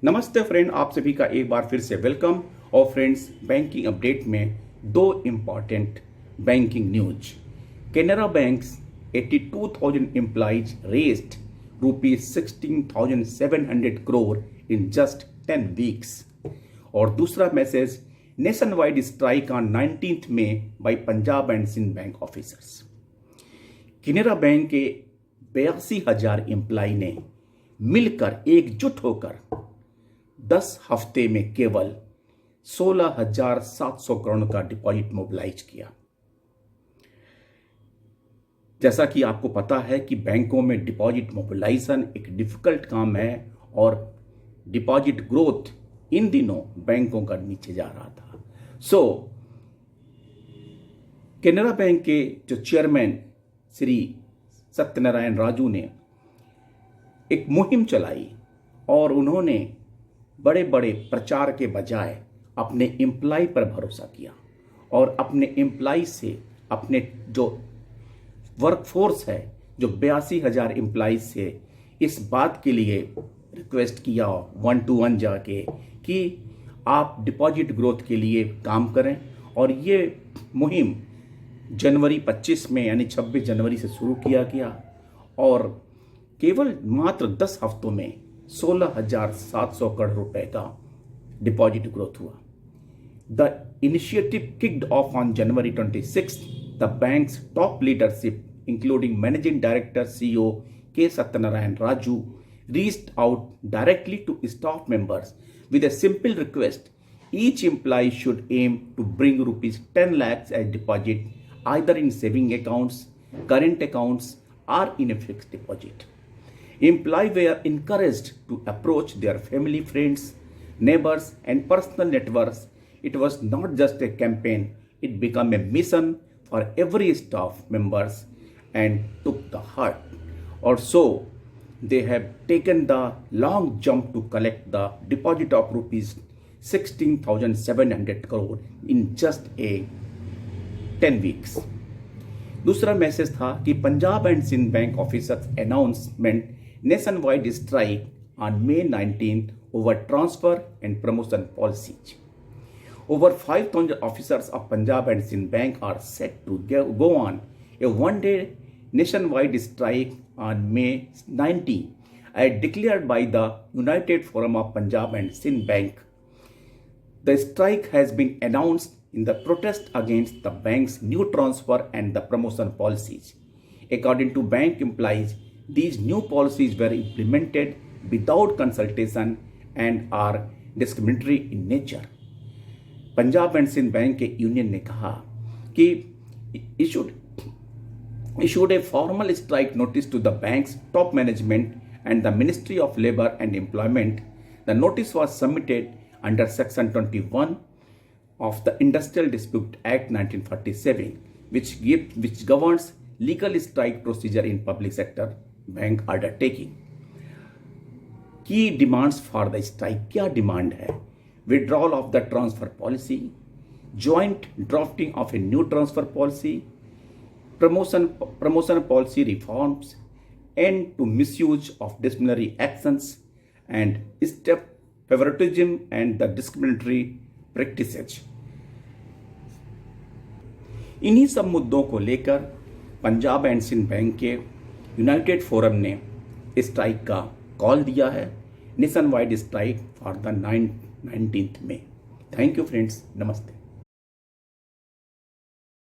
नमस्ते फ्रेंड, आप सभी का एक बार फिर से वेलकम। और फ्रेंड्स, बैंकिंग अपडेट में दो important banking news. Canara banks 82,000 employees raised rupees 16,700 crore in just 10 weeks. और दूसरा message, nationwide strike on 19th May by Punjab and Sind bank officers. Canara bank के 82,000 एम्प्लॉय ने मिलकर एकजुट होकर 10 हफ्ते में केवल 16,700 करोड़ का डिपॉजिट मोबिलाइज किया। जैसा कि आपको पता है कि बैंकों में डिपॉजिट मोबिलाइजेशन एक डिफिकल्ट काम है और डिपॉजिट ग्रोथ इन दिनों बैंकों का नीचे जा रहा था। कैनरा बैंक के जो चेयरमैन श्री सत्यनारायण राजू ने एक मुहिम चलाई और उन्होंने बड़े बड़े प्रचार के बजाय अपने एम्प्लॉय पर भरोसा किया और अपने एम्प्लॉय से, अपने जो वर्कफोर्स है, जो 82,000 एम्प्लॉयज से इस बात के लिए रिक्वेस्ट किया 1-to-1 जाके कि आप डिपॉजिट ग्रोथ के लिए काम करें। और ये मुहिम जनवरी 25 में यानी 26 जनवरी से शुरू किया गया और केवल मात्र 10 हफ्तों में 16,700 करोड़ रुपए का डिपॉजिट ग्रोथ हुआ। The initiative kicked of on January 26th। The banks top leadership including managing director CEO K. Satyanarayan Raju reached out directly to staff members with a simple request. Each employee should aim to bring rupees 10 lakhs as deposit either in saving accounts, current accounts or in a fixed deposit. Employees were encouraged to approach their family, friends, neighbors, and personal networks. It was not just a campaign, it became a mission for every staff members and took the heart. Or so, they have taken the long jump to collect the deposit of rupees 16,700 crore in just a 10 weeks. दूसरा message था कि Punjab and Sind bank officers announcement nationwide strike on May 19th over transfer and promotion policies. Over 5,000 officers of Punjab and Sindh Bank are set to go on a one-day nationwide strike on May 19th, as declared by the United Forum of Punjab and Sindh Bank. The strike has been announced in the protest against the bank's new transfer and the promotion policies. According to bank employees, these new policies were implemented without consultation and are discriminatory in nature. Punjab and Sind bank के union ने कहा कि issued a formal strike notice to the bank's top management and the Ministry of Labour and Employment. The notice was submitted under Section 21 of the Industrial Dispute Act 1947, which governs legal strike procedure in public sector bank undertaking. की demands for the strike क्या demand है? Withdrawal of the transfer policy, joint drafting of a new transfer policy, promotion policy reforms, end to misuse of disciplinary actions and step favouritism and the discriminatory practices. इन्हीं सब मुद्दों को लेकर Punjab and Sind bank के united forum ने strike का call दिया है, nationwide strike for the 19th May। Thank you friends, नमस्ते।